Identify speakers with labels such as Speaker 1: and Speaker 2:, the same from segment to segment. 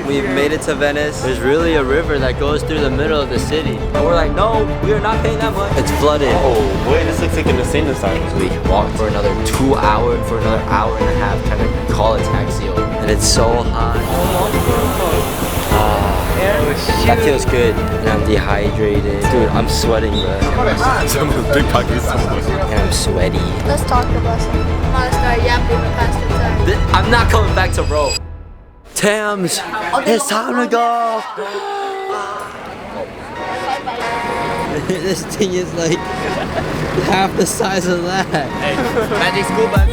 Speaker 1: We've made it to Venice. There's really a river that goes through the middle of the city. And we're like, no, we are not paying that much. It's flooded.
Speaker 2: Oh, wait, this looks like an insane asylum.
Speaker 1: We walked for another 2 hours, for another hour and a half trying to call a taxi over. And it's so hot. That feels good. And I'm dehydrated. Dude, I'm sweating, bro. And I'm sweaty.
Speaker 3: Let's talk about something. Come on, start yapping past the time.
Speaker 1: I'm not coming back to Rome. Tams, it's time to go. This thing is like half the size of that. Hey, magic school bag.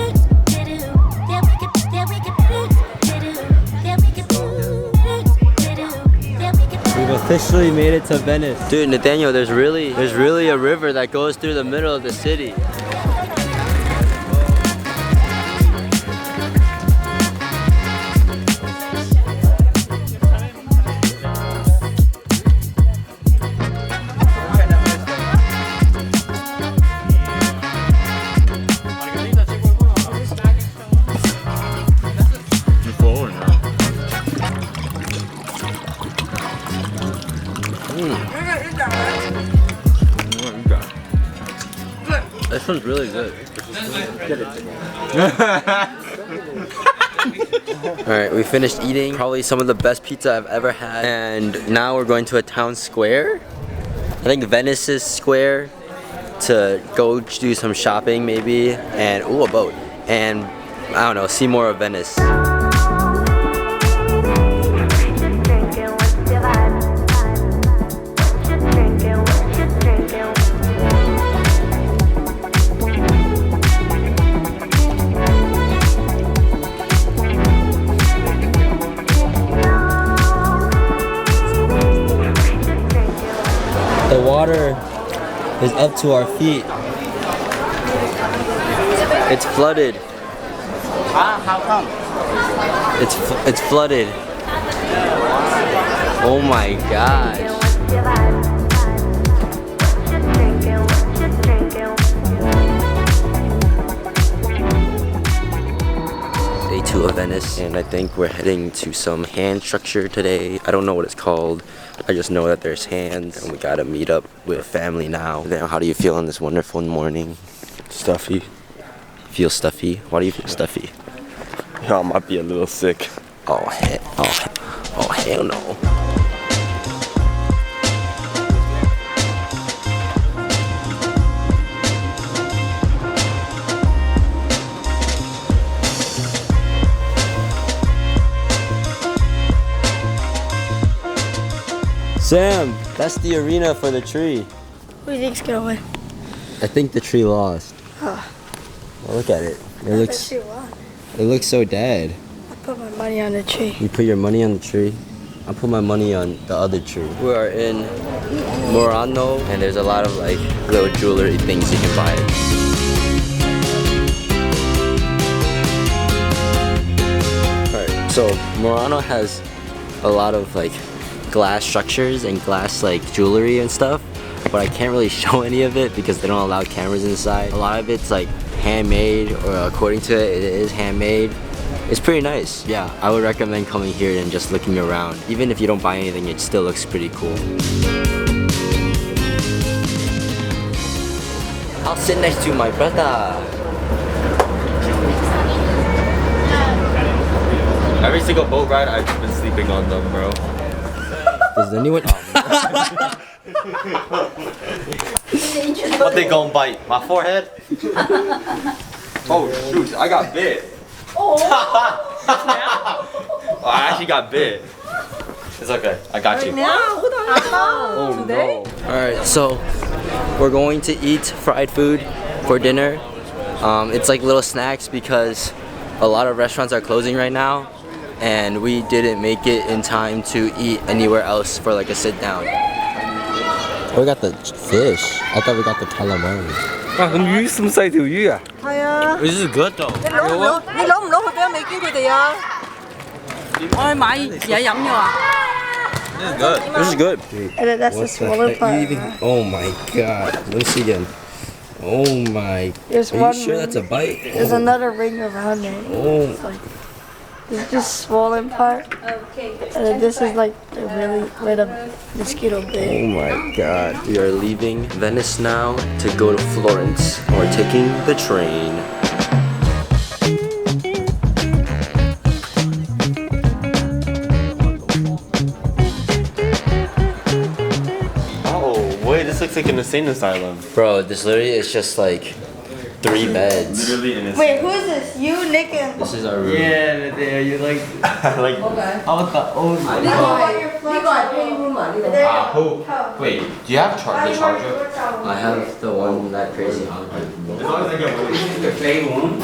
Speaker 1: We've officially made it to Venice. Dude, Nathaniel, there's really a river that goes through the middle of the city. This one's really good. Alright, we finished eating probably some of the best pizza I've ever had. And now we're going to a town square. I think Venice's square to go do some shopping maybe. And, ooh, a boat. And, I don't know, see more of Venice. The water is up to our feet. It's flooded.
Speaker 4: How come?
Speaker 1: It's flooded. Oh my gosh. Day 2 of Venice, and I think we're heading to some hand structure today. I don't know what it's called. I just know that there's hands, and we gotta meet up with family now. Then, how do you feel on this wonderful morning?
Speaker 2: Stuffy.
Speaker 1: Feel stuffy? Why do you feel stuffy?
Speaker 2: Yeah, I might be a little sick.
Speaker 1: Oh hell no. Sam, that's the arena for the tree.
Speaker 3: Who do you think's gonna win?
Speaker 1: I think the tree lost.
Speaker 3: Oh.
Speaker 1: Well, look at it. It looks so dead.
Speaker 3: I put my money on the tree.
Speaker 1: You put your money on the tree? I put my money on the other tree. We are in Murano, and there's a lot of like little jewelry things you can buy. Alright, so Murano has a lot of like glass structures and glass like jewelry and stuff, but I can't really show any of it because they don't allow cameras inside. A lot of it's like handmade, or according to it, it is handmade. It's pretty nice. Yeah, I would recommend coming here and just looking around. Even if you don't buy anything, it still looks pretty cool. I'll sit next to my brother.
Speaker 2: Every single boat ride, I've been sleeping on them, bro.
Speaker 1: Does anyone?
Speaker 2: What they gonna bite? My forehead? Oh shoot, I got bit. Oh, I actually got bit. It's okay, I got you. Oh no.
Speaker 1: Alright, so we're going to eat fried food for dinner. It's like little snacks because a lot of restaurants are closing right now, and we didn't make it in time to eat anywhere else for like a sit down. We got the fish. I thought we got the calamari.
Speaker 4: 咁魚咁細條魚啊？
Speaker 3: 係啊。
Speaker 1: This is good though.
Speaker 3: 你攞唔攞去俾阿美娟佢哋啊？
Speaker 5: 我去買嘢飲嘅話。
Speaker 1: This is good. This is good.
Speaker 3: And then that's the smaller part.
Speaker 1: Oh my god. Let me see again. Oh my.
Speaker 3: There's
Speaker 1: Are
Speaker 3: one
Speaker 1: you sure
Speaker 3: ring.
Speaker 1: that's a bite?
Speaker 3: There's another ring around it.
Speaker 1: Oh.
Speaker 3: It's like, It's just swollen part. And then this is like the really where the mosquito
Speaker 1: Oh
Speaker 3: bit.
Speaker 1: my god. We are leaving Venice now to go to Florence. We're taking the train.
Speaker 2: Oh, wait, this looks like an insane asylum.
Speaker 1: Bro, this literally is just like 3 beds.
Speaker 2: Literally an insane.
Speaker 3: Wait, who is this? You, Nick, and
Speaker 1: This is our room.
Speaker 2: Yeah, there you like. like. Wait, do you have the charger?
Speaker 1: I have the one that crazy hot.
Speaker 2: As long as I get one.
Speaker 4: The playroom.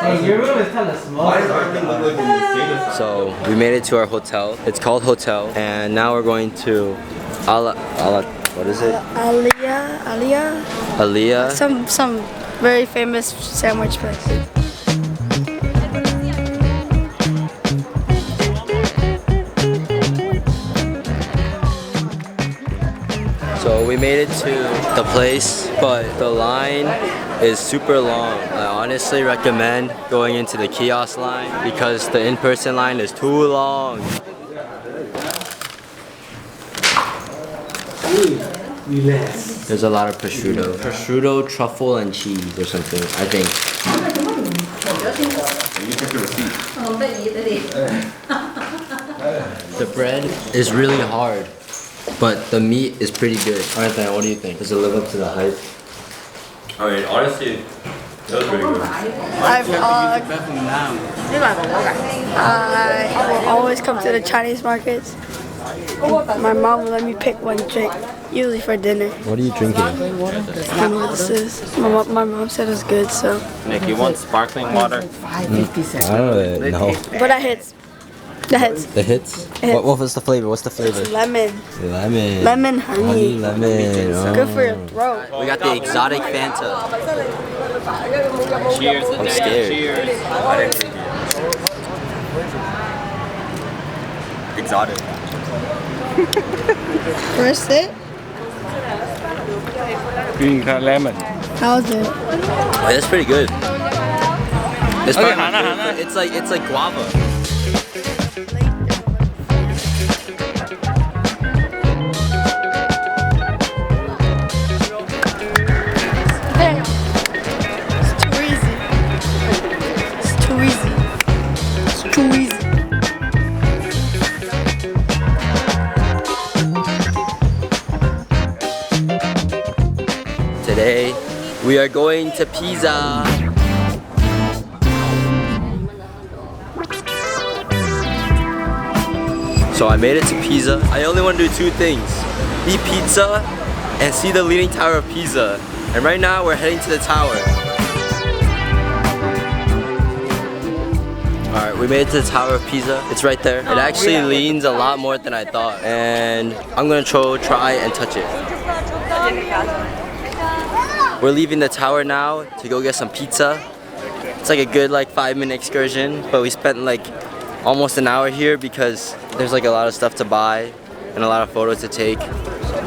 Speaker 5: Hey, your room is kind of small.
Speaker 2: Why does our thing look like an insane asylum?
Speaker 1: So we made it to our hotel. It's called Hotel, and now we're going to what is it? Aliyah.
Speaker 3: some very famous sandwich place.
Speaker 1: So we made it to the place, but the line is super long. I honestly recommend going into the kiosk line because the in-person line is too long. There's a lot of prosciutto. Prosciutto, truffle, and cheese or something, I think. The bread is really hard, but the meat is pretty good. Alright, what do you think? Does it live up to the hype?
Speaker 2: I mean, honestly, that was pretty good.
Speaker 3: I will always come to the Chinese markets. My mom will let me pick one drink, usually for dinner.
Speaker 1: What are you drinking?
Speaker 3: I don't know what this is. My mom said it's good, so.
Speaker 2: Nick, you want sparkling water?
Speaker 1: I don't know.
Speaker 3: But that hits. That hits.
Speaker 1: The hits?
Speaker 3: Hits.
Speaker 1: What was the flavor? What's the flavor?
Speaker 3: Lemon.
Speaker 1: Lemon.
Speaker 3: Lemon honey.
Speaker 1: Lemon. Oh.
Speaker 3: Good for your throat.
Speaker 1: We got the exotic Fanta.
Speaker 2: Cheers.
Speaker 1: I'm scared.
Speaker 2: Cheers. Exotic.
Speaker 3: First sip.
Speaker 4: Green lemon.
Speaker 3: How's it?
Speaker 1: Oh, that's pretty good. It's probably my favorite. It's like guava. Today, we are going to Pisa. So I made it to Pisa. I only want to do 2 things. Eat pizza and see the Leaning Tower of Pisa. And right now, we're heading to the tower. Alright, we made it to the Tower of Pisa. It's right there. It actually leans a lot more than I thought. And I'm gonna try and touch it. We're leaving the tower now to go get some pizza. It's like a good 5-minute excursion, but we spent almost an hour here because there's a lot of stuff to buy and a lot of photos to take.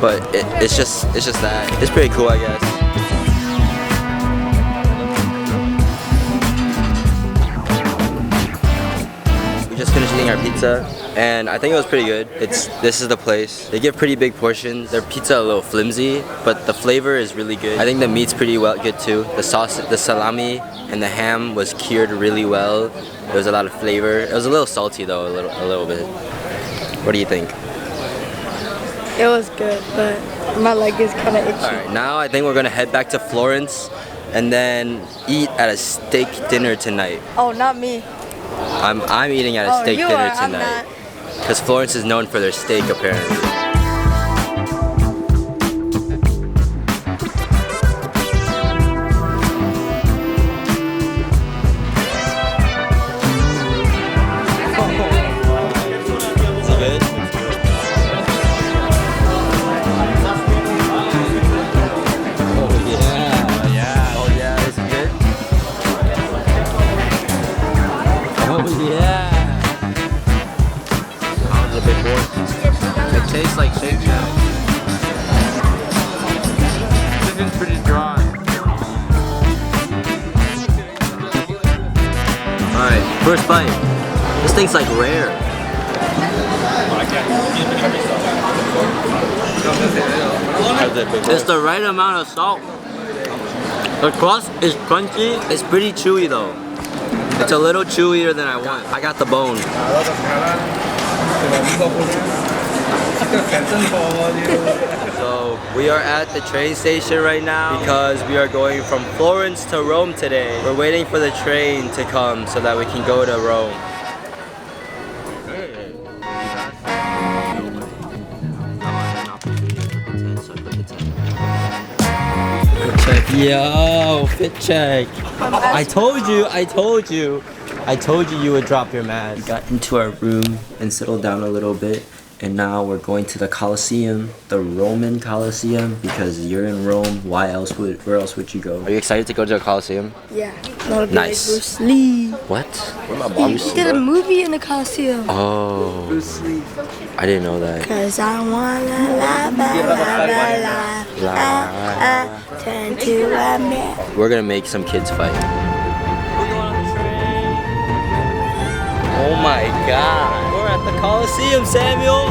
Speaker 1: But it's just that. It's pretty cool, I guess. Just finished eating our pizza and I think it was pretty good. This is the place. They give pretty big portions. Their pizza a little flimsy, but the flavor is really good. I think the meat's pretty good too. The sauce, the salami and the ham was cured really well. There was a lot of flavor. It was a little salty though, a little bit. What do you think?
Speaker 3: It was good, but my leg is kind of itchy.
Speaker 1: Alright, now I think we're gonna head back to Florence and then eat at a steak dinner tonight.
Speaker 3: Oh, not me.
Speaker 1: I'm eating at a steak
Speaker 3: you
Speaker 1: dinner
Speaker 3: are, I'm
Speaker 1: tonight.
Speaker 3: not.
Speaker 1: Because Florence is known for their steak apparently. Tastes like Shake Shack. This is pretty dry. First bite. This thing's like rare. It's the right amount of salt. The crust is crunchy. It's pretty chewy though. It's a little chewier than I want. I got the bone. So we are at the train station right now because we are going from Florence to Rome today. We're waiting for the train to come so that we can go to Rome. Yo, fit check. I told you you would drop your mask. We got into our room and settled down a little bit, and now we're going to the Colosseum, the Roman Colosseum, because you're in Rome. Where else would you go? Are you excited to go to the Colosseum?
Speaker 3: Yeah.
Speaker 1: Nice.
Speaker 3: Bruce Lee.
Speaker 1: What? Where my mom?
Speaker 3: He did a movie in the Colosseum.
Speaker 1: Oh. Bruce Lee. I didn't know that.
Speaker 3: Cause I wanna turn to a man.
Speaker 1: We're gonna make some kids fight. We're going on the train. Oh my god. We're at the Colosseum, Samuel.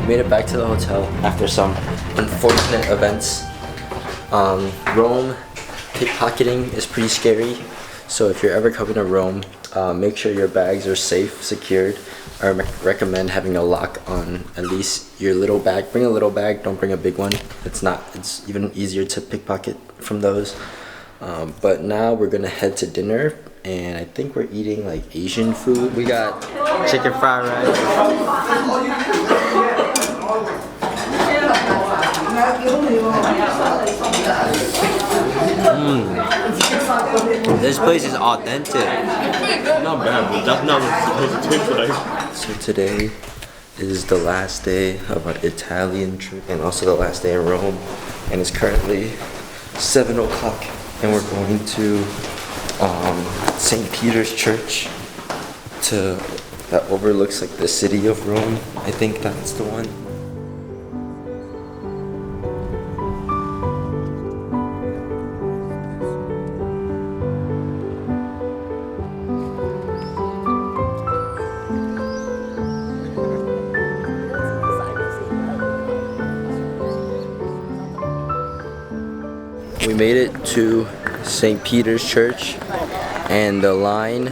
Speaker 1: Made it back to the hotel after some unfortunate events. Rome pickpocketing is pretty scary, so if you're ever coming to Rome, make sure your bags are safe, secured. I recommend having a lock on at least your little bag. Bring a little bag, don't bring a big one. It's even easier to pickpocket from those. But now we're gonna head to dinner, and I think we're eating like Asian food. We got chicken fried rice. This place is authentic.
Speaker 2: Not bad, but that's not what it's supposed to taste like.
Speaker 1: So today is the last day of our Italian trip and also the last day in Rome. And it's currently 7 o'clock and we're going to St. Peter's Church that overlooks like the city of Rome. I think that's the one. We made it to St. Peter's Church and the line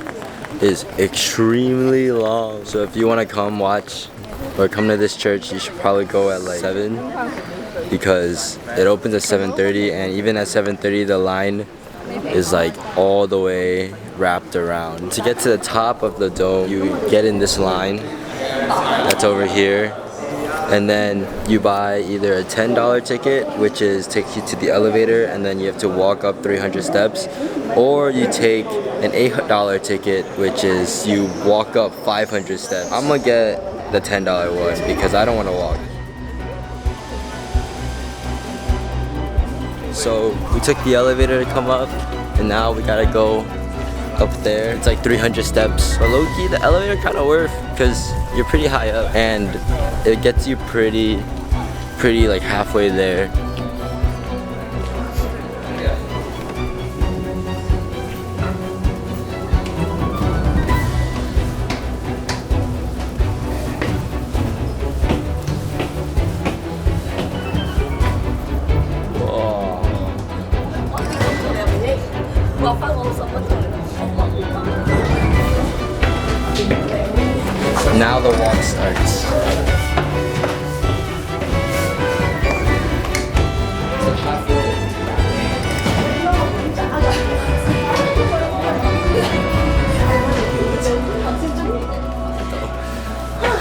Speaker 1: is extremely long. So if you want to come watch or come to this church, you should probably go at like 7 because it opens at 7:30 and even at 7:30 the line is like all the way wrapped around. To get to the top of the dome, you get in this line that's over here. And then you buy either a $10 ticket, which takes you to the elevator, and then you have to walk up 300 steps, or you take an $8 ticket, which is you walk up 500 steps. I'm gonna get the $10 one because I don't want to walk. So we took the elevator to come up, and now we gotta go up there. It's like 300 steps. But low-key, the elevator kind of worth because you're pretty high up and it gets you pretty like halfway there. Now the walk starts.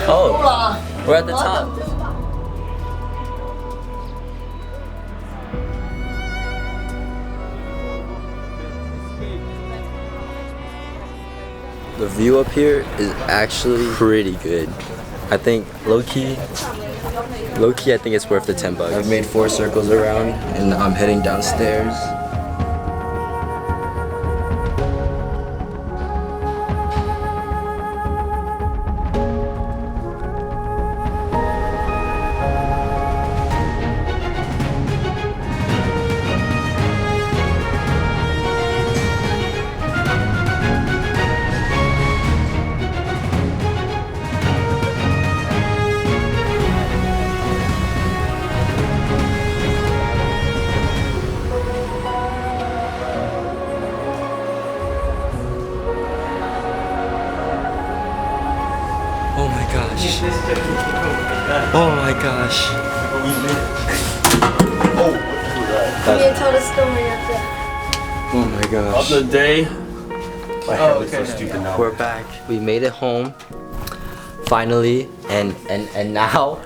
Speaker 1: Oh, we're at the top. The view up here is actually pretty good. I think low-key, I think it's worth the 10 bucks. I've made 4 circles around and I'm heading downstairs. Oh my gosh. Oh my gosh.
Speaker 3: You didn't tell the story after.
Speaker 1: Oh my gosh.
Speaker 4: The day.
Speaker 1: We're back. We made it home. Finally. And now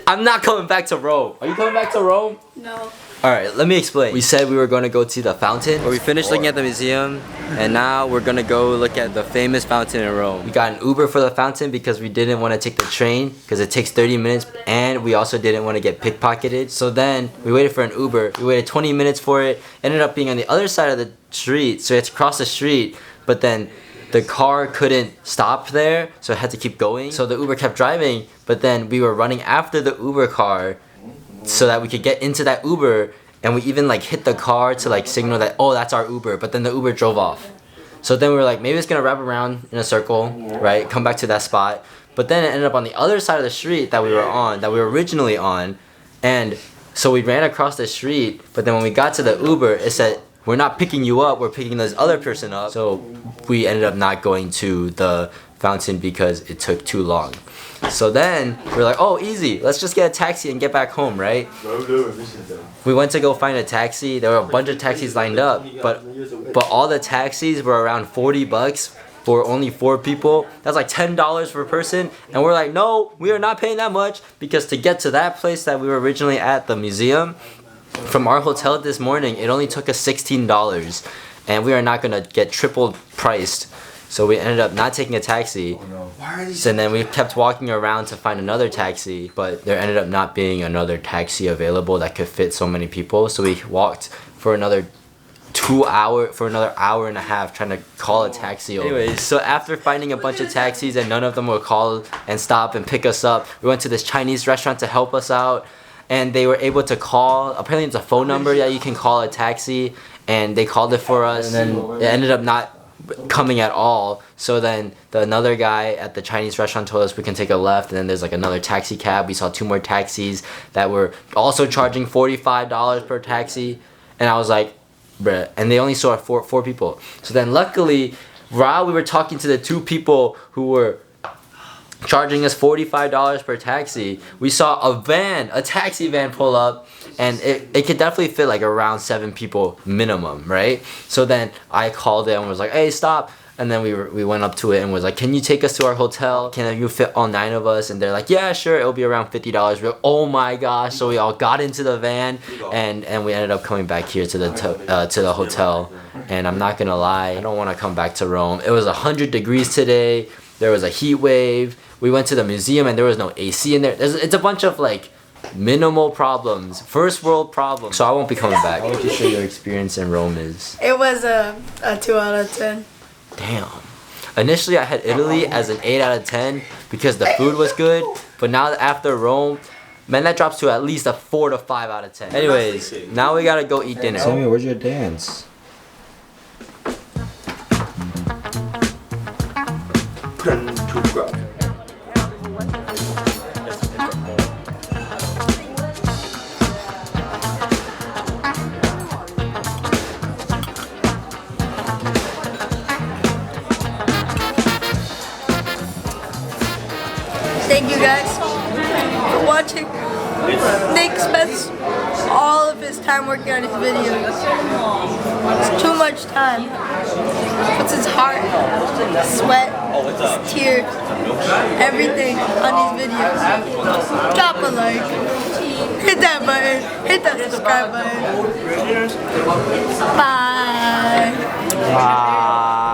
Speaker 1: I'm not coming back to Rome. Are you coming back to Rome?
Speaker 3: No.
Speaker 1: Alright, let me explain. We said we were going to go to the fountain, but we finished looking at the museum, and now we're going to go look at the famous fountain in Rome. We got an Uber for the fountain because we didn't want to take the train because it takes 30 minutes, and we also didn't want to get pickpocketed. So then we waited for an Uber. We waited 20 minutes for it. Ended up being on the other side of the street, so we had to cross the street, but then the car couldn't stop there, so it had to keep going. So the Uber kept driving, but then we were running after the Uber car so that we could get into that Uber, and we even like hit the car to like signal that, oh, that's our Uber, but then the Uber drove off. So then we were like, maybe it's gonna wrap around in a circle, right? Come back to that spot. But then it ended up on the other side of the street that we were originally on, and so we ran across the street, but then when we got to the Uber, it said, we're not picking you up, we're picking this other person up. So we ended up not going to the fountain because it took too long. So then we're like, oh, easy, let's just get a taxi and get back home, right? We went to go find a taxi. There were a bunch of taxis lined up, but all the taxis were around 40 bucks for only 4 people. That's like $10 per person, and we're like, no, we are not paying that much, because to get to that place that we were originally at, the museum, from our hotel this morning, it only took us $16, and we are not gonna get triple priced. So we ended up not taking a taxi. So then we kept walking around to find another taxi, but there ended up not being another taxi available that could fit so many people. So we walked for another hour and a half trying to call a taxi over. Anyways, so after finding a bunch of taxis and none of them would call and stop and pick us up, we went to this Chinese restaurant to help us out, and they were able to call, apparently it's a phone number that you can call a taxi, and they called it for us, and then it ended up not coming at all. So then another guy at the Chinese restaurant told us we can take a left, and then there's like another taxi cab. We saw 2 more taxis that were also charging $45 per taxi, and I was like, bruh, and they only saw four people. So then luckily, while we were talking to the 2 people who were charging us $45 per taxi, we saw a taxi van pull up, and it could definitely fit like around 7 people minimum, right? So then I called it and was like, hey, stop. And then we went up to it and was like, can you take us to our hotel? Can you fit all 9 of us? And they're like, yeah, sure, it'll be around $50. We're like, oh my gosh. So we all got into the van, and we ended up coming back here to the hotel. And I'm not gonna lie, I don't want to come back to Rome. It was 100 degrees today. There was a heat wave. We went to the museum and there was no AC in there. It's a bunch of like minimal problems, first world problems. So I won't be coming back. How would you say your experience in Rome is?
Speaker 3: It was a 2 out of 10.
Speaker 1: Damn. Initially I had Italy as an 8 out of 10 because the food was good, but now after Rome, man, that drops to at least a 4 to 5 out of 10. Anyways, now we gotta go eat dinner.
Speaker 6: Sammy, where's your dance?
Speaker 3: Thank you guys for watching. Nick spends all of his time working on his videos. It's too much time. Puts his heart, his sweat, his tears, everything on these videos. Drop a like, hit that button, hit that subscribe button. Bye.
Speaker 1: Bye.